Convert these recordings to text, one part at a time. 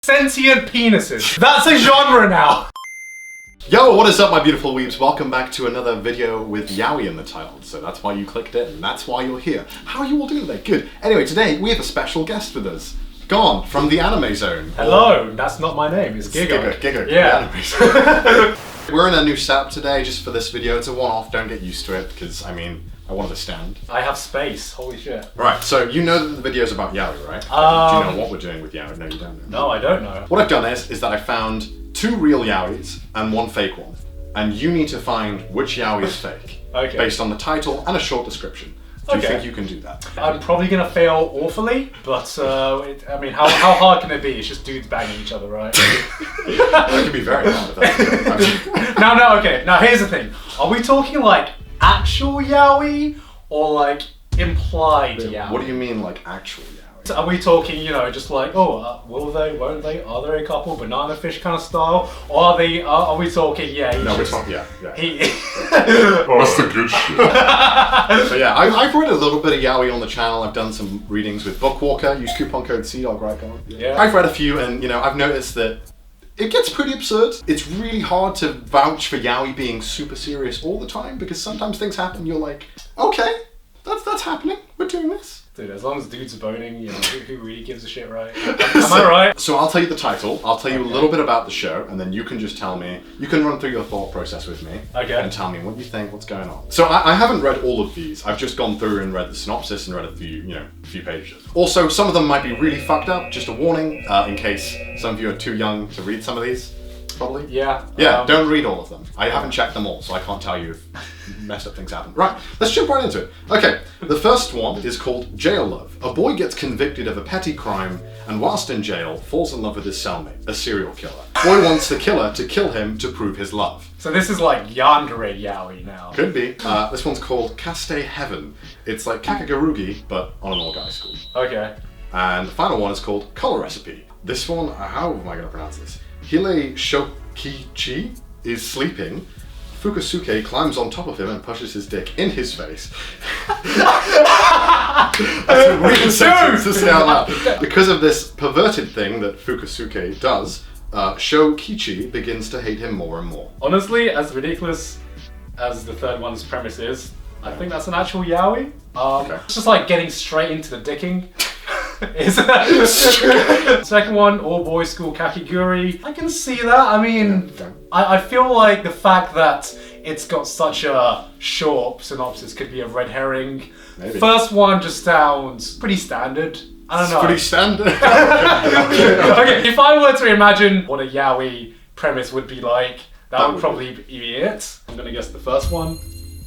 Sentient penises. That's a genre now. Yo, what is up, my beautiful weebs? Welcome back to another video with yaoi in the title. So that's why you clicked it, and that's why you're here. How are you all doing today? Good. Anyway, today we have a special guest with us. Gone from the anime zone. Hello, that's not my name, it's Gigguk. Gigguk. Yeah. We're in a new setup today just for this video. It's a one-off, don't get used to it, because, I mean, I wanted to stand. I have space, holy shit. Right, so you know that the video's about yaoi, right? Do you know what we're doing with yaoi? No, you don't know. No, I don't know. What I've done is that I found 2 real yaois and 1 fake one. And you need to find which yaoi is fake. Okay. Based on the title and a short description. Do you think you can do that? I'm probably gonna fail awfully, but I mean, how hard can it be? It's just dudes banging each other, right? That can be very hard. No, okay. Now here's the thing. Are we talking like actual yaoi or like implied yaoi? What do you mean, like actual yaoi? So are we talking, you know, just like, will they, won't they, are they a couple, banana fish kind of style? Or are we talking, No, we're talking, yeah. That's the good shit. So yeah, I've read a little bit of yaoi on the channel. I've done some readings with Bookwalker. Use coupon code CDawg, right, Gone? Yeah. I've read a few, and you know, I've noticed that it gets pretty absurd. It's really hard to vouch for yaoi being super serious all the time, because sometimes things happen, you're like, okay, that's happening, we're doing this. Dude, as long as dudes are boning, you know, who really gives a shit, right? Am I right? So I'll tell you the title, I'll tell you a little bit about the show, and then you can just tell me, you can run through your thought process with me, and tell me what you think, what's going on. So I haven't read all of these, I've just gone through and read the synopsis and read a few pages. Also, some of them might be really fucked up, just a warning, in case some of you are too young to read some of these. Probably. Yeah. Don't read all of them. I haven't checked them all, so I can't tell you if messed up things happen. Right, let's jump right into it. Okay, the first one is called Jail Love. A boy gets convicted of a petty crime and whilst in jail falls in love with his cellmate, a serial killer. Boy wants the killer to kill him to prove his love. So this is like yandere yaoi now. Could be. This one's called Caste Heaven. It's like Kakagarugi, but on an all-guy school. Okay. And the final one is called Color Recipe. This one, how am I going to pronounce this? Hile Shokichi is sleeping. Fukusuke climbs on top of him and pushes his dick in his face. That's a weird sentence to say out loud. Because of this perverted thing that Fukusuke does, Shokichi begins to hate him more and more. Honestly, as ridiculous as the third one's premise is, I think that's an actual yaoi. It's just like getting straight into the dicking. Second one, all boys school kakiguri. I can see that. I mean, I feel like the fact that it's got such a short synopsis could be a red herring. Maybe. First one just sounds pretty standard. I don't know. It's pretty standard. Okay, if I were to imagine what a yaoi premise would be like, that would probably be it. I'm gonna guess the first one.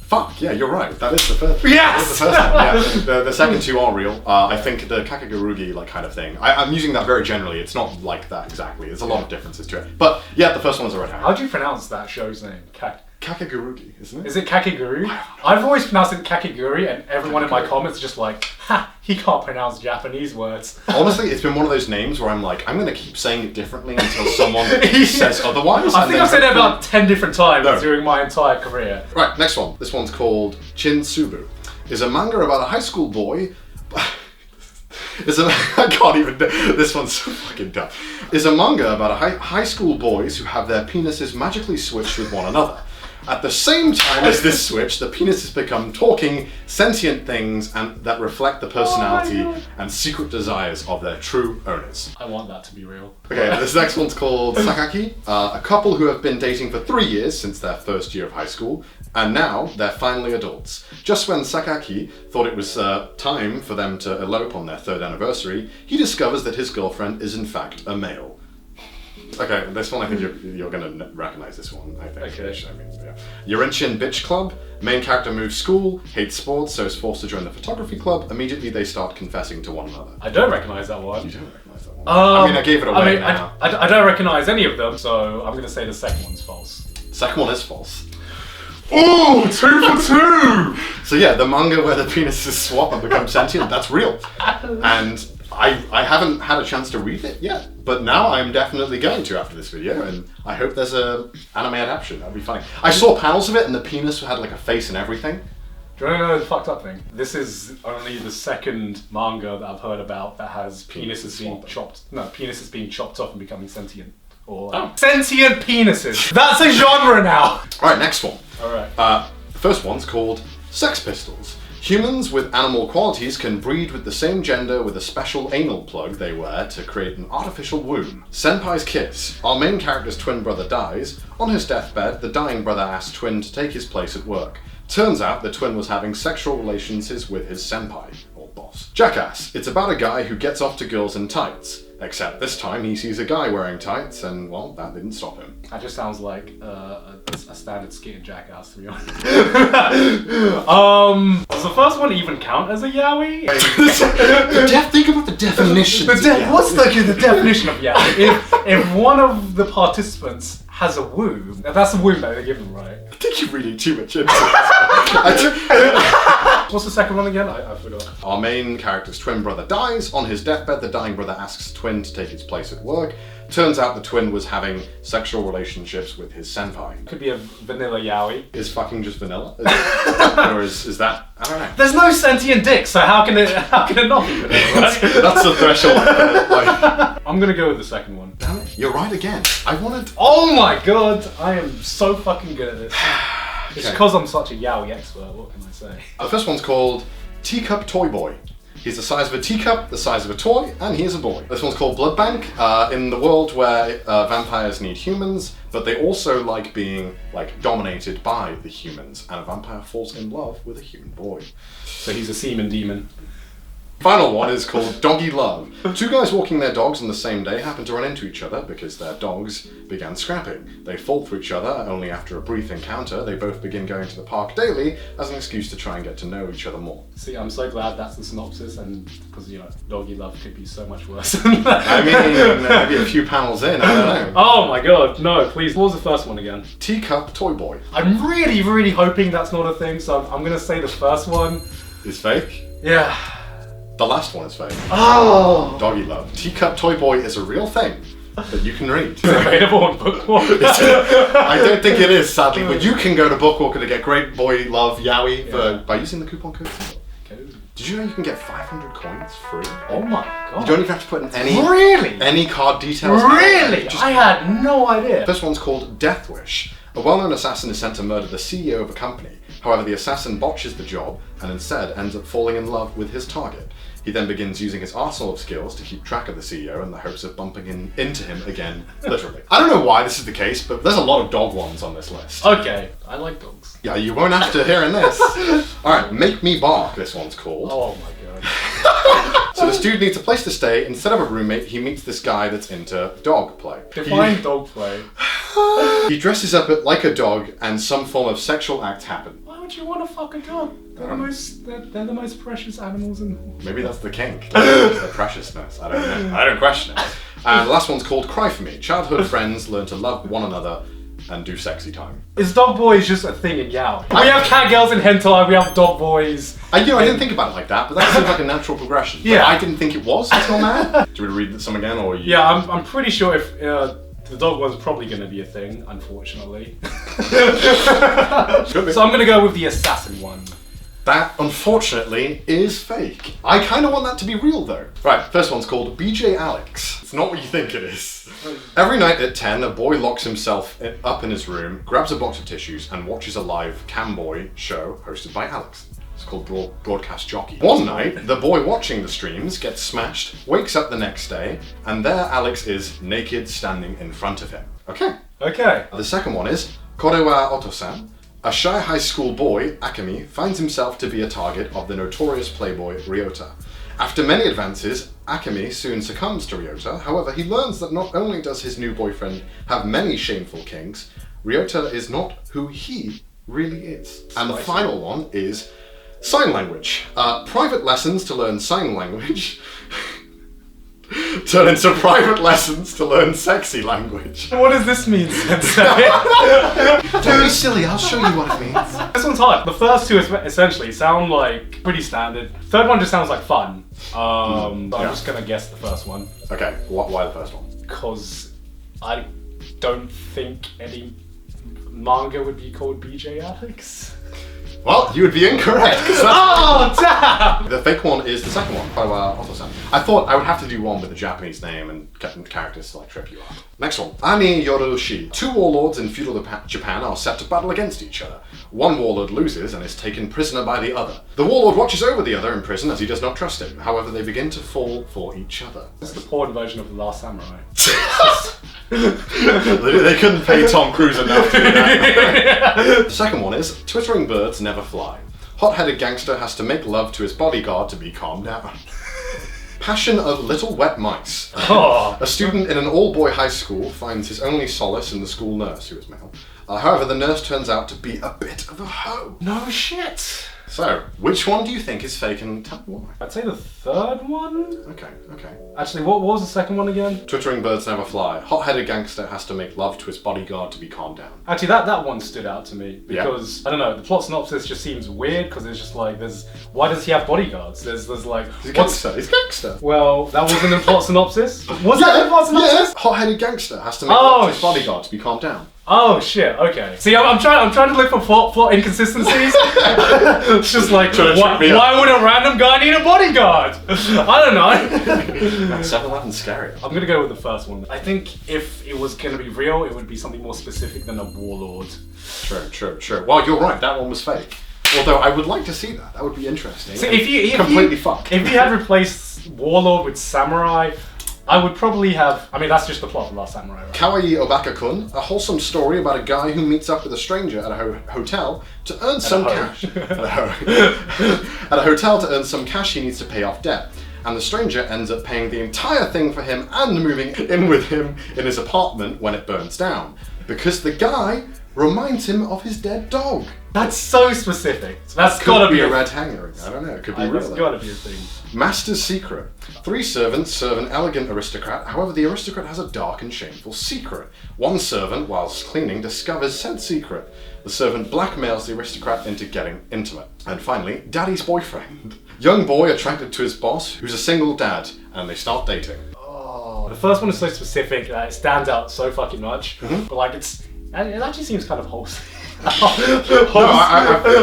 Fuck, yeah, you're right. That is the first one. Yes! That is the first one. Yeah, the second 2 are real. I think the Kakagarugi like kind of thing. I'm using that very generally. It's not like that exactly. There's a lot of differences to it. But yeah, the first one is a red herring. How do you pronounce that show's name? Kakagarugi, isn't it? Is it Kakiguru? I've always pronounced it Kakiguri, and everyone in my comments is just like, ha, he can't pronounce Japanese words. Honestly, it's been one of those names where I'm like, I'm going to keep saying it differently until someone says otherwise. I think I've said it about 10 different times during my entire career. Right, next one. This one's called Chinsubu. Is a manga about a high school boy... I can't even... This one's so fucking dumb. Is a manga about a high school boys who have their penises magically switched with one another. At the same time as this switch, the penises become talking, sentient things and that reflect the personality and secret desires of their true owners. I want that to be real. Okay, this next one's called Sakaki. A couple who have been dating for 3 years since their first year of high school, and now they're finally adults. Just when Sakaki thought it was time for them to elope on their 3rd anniversary, he discovers that his girlfriend is in fact a male. Okay, this one I think you're gonna recognize this one, I think. Okay. I mean, yeah. Yurinchin Bitch Club. Main character moves school, hates sports, so is forced to join the photography club. Immediately they start confessing to one another. I don't recognize that one. You don't recognize that one? I mean, I gave it away now. I don't recognize any of them, so I'm gonna say the second one's false. Second one is false. Ooh, 2 for 2! So yeah, the manga where the penises swap and become sentient, that's real. And I haven't had a chance to read it yet, but now I'm definitely going to after this video, and I hope there's a anime adaptation. That'd be funny. I saw panels of it, and the penis had like a face and everything. Do you want to know the fucked up thing? This is only the second manga that I've heard about that has penises being chopped. No, penises being chopped off and becoming sentient. Or sentient penises. That's a genre now. All right, next one. All right. The first one's called Sex Pistols. Humans with animal qualities can breed with the same gender with a special anal plug they wear to create an artificial womb. Senpai's kiss. Our main character's twin brother dies. On his deathbed, the dying brother asks Twin to take his place at work. Turns out the twin was having sexual relations with his senpai, or boss. Jackass. It's about a guy who gets off to girls in tights. Except this time he sees a guy wearing tights and, well, that didn't stop him. That just sounds like a standard skit in Jackass, to be honest. Does the first one even count as a yaoi? Think about the definition. What's the definition of yaoi? If one of the participants has a womb, that's a womb that they're given, right? I think you're reading too much into it. What's the second one again? I forgot. Our main character's twin brother dies. On his deathbed, the dying brother asks Twin to take his place at work. Turns out the twin was having sexual relationships with his senpai. Could be a vanilla yaoi. Is fucking just vanilla? Or is that? I don't know. There's no sentient dick, so how can it not be vanilla, right? That's the threshold. I'm gonna go with the second one. Damn it, you're right again. I wanted. Oh my god, I am so fucking good at this. It's because I'm such a yaoi expert, what can I say? The first one's called Teacup Toy Boy. He's the size of a teacup, the size of a toy, and he is a boy. This one's called Blood Bank. In the world where vampires need humans, but they also like being dominated by the humans, and a vampire falls in love with a human boy. So he's a semen demon. Final one is called Doggy Love. Two guys walking their dogs on the same day happen to run into each other because their dogs began scrapping. They fall for each other, only after a brief encounter they both begin going to the park daily as an excuse to try and get to know each other more. See, I'm so glad that's the synopsis, and because, Doggy Love could be so much worse. I mean, maybe a few panels in, I don't know. Oh my god, no, please. What was the first one again? Teacup Toy Boy. I'm really, really hoping that's not a thing, so I'm gonna say the first one. Is fake? Yeah. The last one is fake. Oh! Doggy Love. Teacup Toy Boy is a real thing that you can read. It's available on Bookwalk. I don't think it is, sadly, but you can go to Bookwalker to get Great Boy Love Yaoi by using the coupon code. Did you know you can get 500 coins free? Oh my god. You don't even have to put in any card details. Really? I had no idea. This one's called Death Wish. A well-known assassin is sent to murder the CEO of a company. However, the assassin botches the job and instead ends up falling in love with his target. He then begins using his arsenal of skills to keep track of the CEO in the hopes of bumping into him again, literally. I don't know why this is the case, but there's a lot of dog ones on this list. Okay, I like dogs. Yeah, you won't have to hear in this. Alright, Make Me Bark, this one's called. Oh my god. So this dude needs a place to stay. Instead of a roommate, he meets this guy that's into dog play. Define dog play. He dresses up like a dog and some form of sexual act happens. Why would you want to fuck a dog? They're the most precious animals in the world. Maybe that's the kink. The preciousness. I don't know. I don't question it. And the last one's called Cry For Me. Childhood friends learn to love one another and do sexy time. Is dog boys just a thing in yaoi? We have cat girls in hentai, we have dog boys. I didn't think about it like that, but that seems like a natural progression. Yeah. But I didn't think it was until now. Do you want to read some again, or you? Yeah, I'm pretty sure if the dog one's probably going to be a thing, unfortunately. So I'm going to go with the assassin one. That, unfortunately, is fake. I kind of want that to be real, though. Right, first one's called BJ Alex. It's not what you think it is. Every night at 10, a boy locks himself up in his room, grabs a box of tissues, and watches a live Camboy show hosted by Alex. It's called Broadcast Jockey. One night, the boy watching the streams gets smashed, wakes up the next day, and there Alex is naked standing in front of him. Okay. Okay. The second one is Korewa Otosan. A shy high school boy, Akemi, finds himself to be a target of the notorious playboy Ryota. After many advances, Akemi soon succumbs to Ryota. However, he learns that not only does his new boyfriend have many shameful kinks, Ryota is not who he really is. And the final one is sign language. Private lessons to learn sign language turn into private lessons to learn sexy language. What does this mean, Sensei? Don't be silly, I'll show you what it means. This one's hard. The first two essentially sound like pretty standard. Third one just sounds like fun. I'm just gonna guess the first one. Okay, why the first one? Because I don't think any manga would be called BJ Alex. Well, you would be incorrect. 'Cause that's Oh, damn! the fake one is the second one, by Otto-san. I thought I would have to do one with a Japanese name and get characters to like trip you up. Next one. Ani Yorushi. Two warlords in feudal Japan are set to battle against each other. One warlord loses and is taken prisoner by the other. The warlord watches over the other in prison as he does not trust him. However, they begin to fall for each other. This is the porn version of The Last Samurai. They couldn't pay Tom Cruise enough to do that. The second one is Twittering birds never fly. Hot-headed gangster has to make love to his bodyguard to be calmed down. Passion of little wet mice. Oh. A student in an all-boy high school finds his only solace in the school nurse, who is male. However, the nurse turns out to be a bit of a hoe. No shit. So, which one do you think is fake and tell me why? I'd say the third one. Okay. Actually, what was the second one again? Twittering birds never fly. Hot-headed gangster has to make love to his bodyguard to be calmed down. Actually, that one stood out to me because I don't know. The plot synopsis just seems weird because it's just like why does he have bodyguards? There's like He's a gangster. He's a gangster. Well, that wasn't the plot synopsis. Was that the plot synopsis? Yeah. Hot-headed gangster has to make love to his bodyguard to be calmed down. Oh shit! Okay. See, I'm trying to look for plot inconsistencies. It's just like why would a random guy need a bodyguard? I don't know. That's 7-Eleven scary. I'm gonna go with the first one. I think if it was gonna be real, it would be something more specific than a warlord. True. Well, you're right. That one was fake. Although I would like to see that. That would be interesting. So if you completely fucked. If you had replaced warlord with samurai, I would probably have. I mean, that's just the plot of The Last Samurai, right? Kawaii Obaka-kun, a wholesome story about a guy who meets up with a stranger at a hotel to earn some cash. At a hotel to earn some cash he needs to pay off debt. And the stranger ends up paying the entire thing for him and moving in with him in his apartment when it burns down. Because the guy reminds him of his dead dog. That's so specific. That's gotta be a red herring. I don't know. It could be real. That's gotta be a thing. Master's secret. 3 servants serve an elegant aristocrat. However, the aristocrat has a dark and shameful secret. One servant, whilst cleaning, discovers said secret. The servant blackmails the aristocrat into getting intimate. And finally, daddy's boyfriend. Young boy attracted to his boss, who's a single dad, and they start dating. Oh, the first one is so specific that it stands out so fucking much. But like, it actually seems kind of wholesome.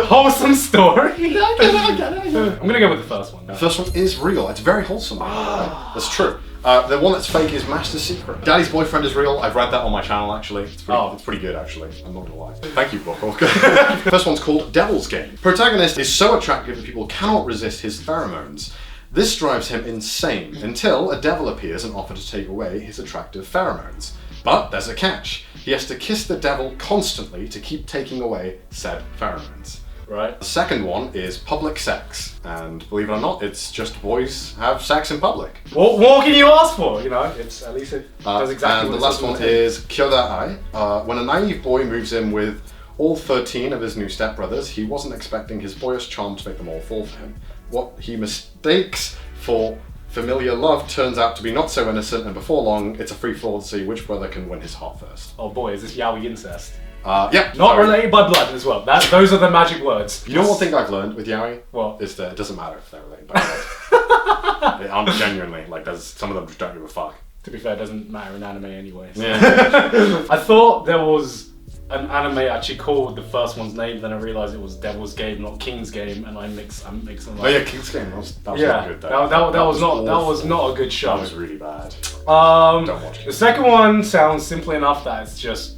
Wholesome story. I get it. I'm gonna go with the first one. The first one is real. It's very wholesome. That's true. The one that's fake is Master's Secret. Daddy's boyfriend is real. I've read that on my channel actually. It's pretty good actually. I'm not gonna lie. Thank you, Boko. First one's called Devil's Game. Protagonist is so attractive that people cannot resist his pheromones. This drives him insane until a devil appears and offers to take away his attractive pheromones. But there's a catch. He has to kiss the devil constantly to keep taking away said pheromones. Right. The second one is public sex. And believe it or not, it's just boys have sex in public. What more can you ask for? You know, it's at least it does exactly and what the last one is Kyoda-ai. When a naive boy moves in with all 13 of his new stepbrothers, he wasn't expecting his boyish charm to make them all fall for him. What he mistakes for familiar love turns out to be not so innocent, and before long, it's a free-for-all to see which brother can win his heart first. Oh boy, is this yaoi incest? Yeah. Not related by blood as well. Those are the magic words. You know one thing I've learned with yaoi? What? Is that it doesn't matter if they're related by blood. They aren't genuinely, like, some of them just don't give a fuck. To be fair, it doesn't matter in anime anyways. Yeah. I thought there was an anime actually called the first one's name, then I realised it was Devil's Game, not King's Game, and I'm mixing them up. Oh yeah, King's Game. That was not good though. That was not a good show. That was really bad. Don't watch it. The second one sounds simple enough that it's just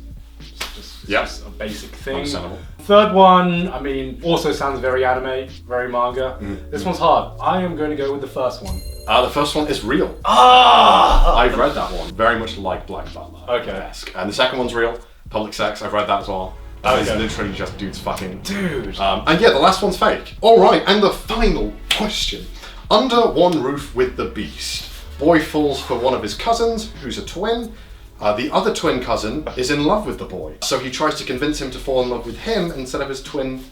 a basic thing. Understandable. Third one, I mean, also sounds very anime, very manga. This one's hard. I am going to go with the first one. The first one is real. I've read that one. Very much like Black Butler. Okay. And the second one's real. Public sex. I've read that as well. That is literally just dudes fucking. Dude. And yeah, the last one's fake. Alright, and the final question. Under one roof with the beast, boy falls for one of his cousins, who's a twin. The other twin cousin is in love with the boy, so he tries to convince him to fall in love with him instead of his twin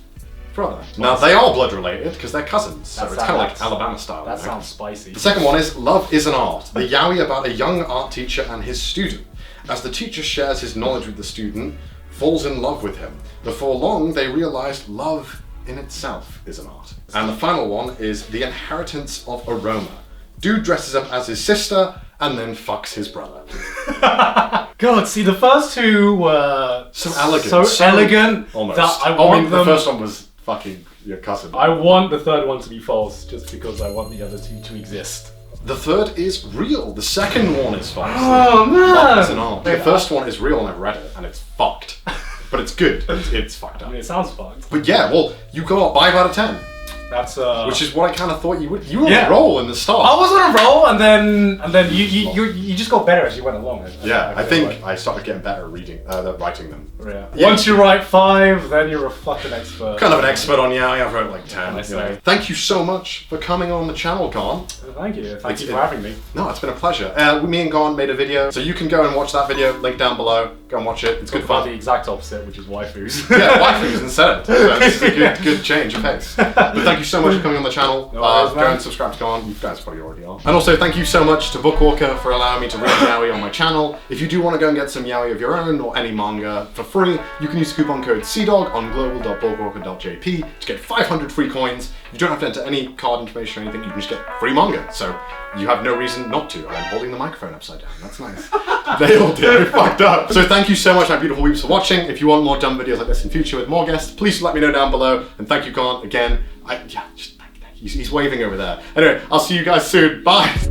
brother. Now, they are blood related because they're cousins, so it's kind of like Alabama style. That sounds spicy. The second one is Love is an Art, the yaoi about a young art teacher and his student. As the teacher shares his knowledge with the student, falls in love with him. Before long, they realize love in itself is an art. And the final one is The Inheritance of Aroma. Dude dresses up as his sister and then fucks his brother. God, see, the first two were so elegant. So elegant almost. that I want them. The first one was fucking your cousin. I want the third one to be false, just because I want the other two to exist. The third is real. The second one is false. Oh man! The first one is real and I've read it and it's fucked. But it's good. It's fucked I up. mean, it sounds fucked. But yeah, well, you got 5 out of 10. That's Which is what I kind of thought you would. You were Yeah. on a roll in the start. I was on a roll, and then you just got better as you went along. Yeah, I feel think like. I started getting better at writing them. Yeah. Yeah. Once you write 5, then you're a fucking expert. Kind of an expert on yaoi. I've wrote like 10. Nice, you know. nice. Thank you so much for coming on the channel, Gon. Thank you. Thank you for having me. No, it's been a pleasure. Me and Gon made a video, so you can go and watch that video. Link down below. Go and watch it. It's good About fun. the exact opposite, which is waifus. Yeah, waifus instead. So this is a good change of pace. But thank you so much for coming on the channel. No worries, Go man. and subscribe to Gon. You guys probably already are. And also thank you so much to Bookwalker for allowing me to read yaoi on my channel. If you do want to go and get some yaoi of your own or any manga for free, you can use the coupon code CDawg on global.bookwalker.jp to get 500 free coins. You don't have to enter any card information or anything. You can just get free manga. So you have no reason not to. I'm holding the microphone upside down. That's nice. They all did. Fucked up. So thank you so much, my beautiful weeps, for watching. If you want more dumb videos like this in future with more guests, please let me know down below. And thank you, Gon, again. He's waving over there. Anyway, I'll see you guys soon. Bye.